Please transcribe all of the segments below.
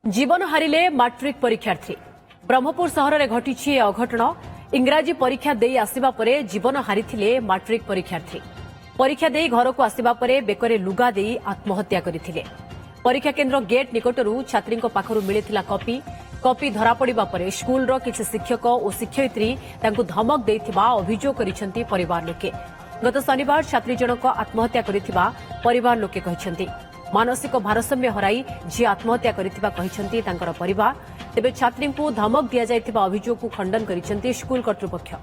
जीवन हारिले मैट्रिक परीक्षार्थी ब्रह्मपुर सहर में घटी अघटन इंग्राजी परीक्षा दे आसिबा परे जीवन हारिथिले मैट्रिक परीक्षार्थी परीक्षा दे घर को आसिबा परे बेकरे लुगा दे आत्महत्या करथिले। परीक्षा केन्द्र गेट निकटरू छात्री पाखरु मिलिथिला कॉपी धरा पड़िबा परे स्कूल रो किछि शिक्षक और शिक्षयित्री तांकु धमक देथिबा अभियोग करिसेंती परिवार लोके। गत शनिवार छात्री जनक आत्महत्या करिथिबा परिवार लोके कहिसेंती। मानसिक भारसाम्य हराई झी आत्महत्या करिथिबा कहिसेंती तांकर परिवार। तेबे छात्री को धमक दिया जायथिबा अभियोग को खंडन करिसेंती स्कूल कर्तृपक्ष।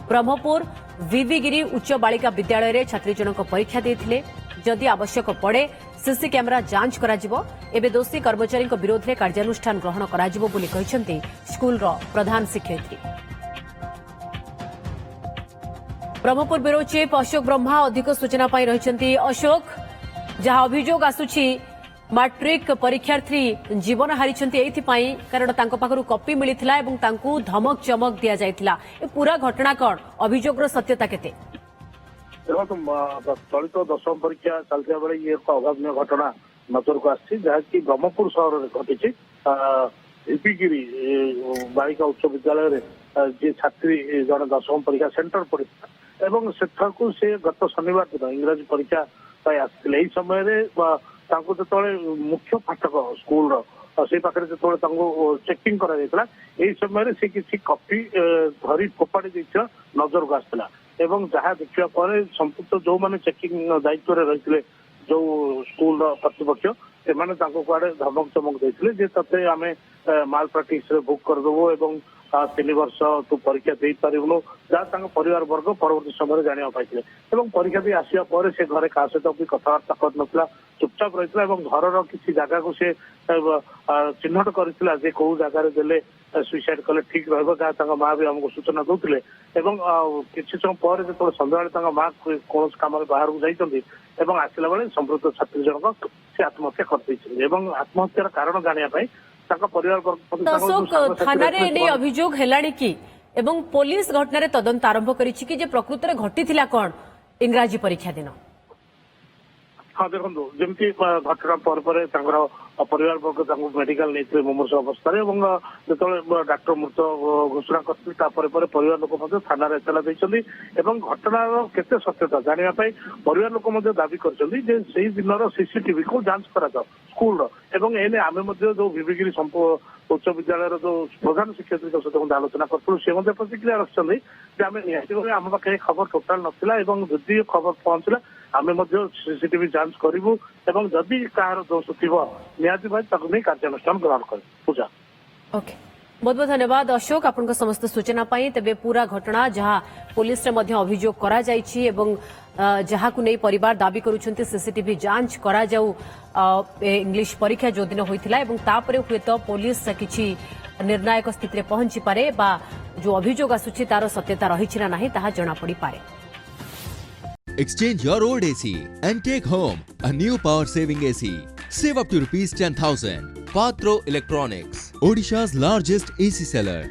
ब्रह्मपुर विविगिरी उच्च बालिका विद्यालय रे छात्री जनक परीक्षा देथिले। जदि आवश्यक पड़े सीसी कैमेरा जांच कराजिबो। एबे दोषी कर्मचारी विरोध में कार्यानुष्ठान ग्रहण कराजिबो बोली कहिसेंती स्कूल रो प्रधान शिक्षयित्री। ब्रह्मपुर ब्यूरो चीफ अशोक ब्रह्मा अधिक सूचना पाई रहिसेंती। अशोक, जहाँ अभियोग आसुछि मैट्रिक परीक्षार्थी जीवन हारिछंती एथिपाई कारण तांको पाखरु कॉपी मिलिथिला एवं तांकु धमक चमक दिया जायथिला। ए पूरा घटना कोन अभियोग रो सत्यता केते? चलित दशम परीक्षा चलता बेले ये एक अभावन घटना नजर को आसी जहाँकि ब्रह्मपुर सहर में घटी हिपिगिरी बालिका उच्च विद्यालय जी छात्री जन दशम परीक्षा सेंटर पड़ी एवं सेठाकू से गत शनिवार दिन इंग्राजी परीक्षा आसते यही समय जो मुख्य फाटक स्कूल से पाखे जो चेकिंग कर समय से किसी कॉपी धरी फोपाड़ी नजर को आसला एवं जहाँ देखा पर संपुक्त जो मैंने चेकिंग दायित्व रही जो स्कूल कर्तृपक्ष से कुआड़े धमक चमक देते ते आम माल प्राक्टिस बुक करदेबू एवं 3 वर्ष तू परीक्षा दे पारूनु जहाँ परिवार वर्ग परवर्ती समय जाना पाई परीक्षा दे आसा पर से घरे क्या सहित भी कथबार्ता कर ना चुपचाप रही घर किसी जगह को से चिन्हट करथिला जे को जगह देले सुइसाइड कले ठीक रहबो जहाँ माँ भी हमको सूचना दौले किसी समय पर जो सन्ध्या माँ कौन कम बाहर को जाइए आसला बेले संपृक्त छात्री जनक से आत्महत्या कर आत्महत्यार कारण जानापी अशोक थाना अभियोग हेलाणी कि एवं पुलिस घटना तदंत आरंभ करिछि कि जे प्रकृत में घटी कौन इंग्राजी परीक्षा दिन? हाँ देखो जमी घटना पर परिवार वर्ग मेडिकल नहीं मुमूर्ष अवस्था जो डाक्टर मृत घोषणा कर परिवार लोक थाना एतला घटनार केते सत्यता जानापी परिवार लोक दाबी कर दिन सीसीटीवी को जांच करा स्कूल एवं एने आम जो विविगिरी उच्च विद्यालय जो प्रधान शिक्षयित्री सहित आलोचना करूँ से प्रतिक्रिया रखिंट आम निहाती आम पाखे खबर टोटाल नाला जदि खबर पहुंचला आम सीसीटीवी जांच करूँ जदि कहार दोष थी निहाती भाई नहीं कार्यानुष्ठान ग्रहण कर पूजा। ओके, बहुत बहुत धन्यवाद अशोक आपन समस्त सूचना पाई। तेबे पूरा घटना जहाँ पुलिस रे अभियोग करा जायछि एवं जहाँ को नहीं परिवार दाबी करुछन्ति सीसीटीवी जांच करा जाऊ इंग्लिश परीक्षा जो दिन होइथिला एवं तापरे हुए तो पुलिस किछि निर्णायक स्थिति रे पहुंची पारे बा जो अभियोग आसुछि तार सत्यता रहिछि ना नाही ताहा जणा पड़ी पारे। Exchange your old AC and take home a new power saving AC. Save up to ₹10,000. Patro Electronics, Odisha's largest AC seller.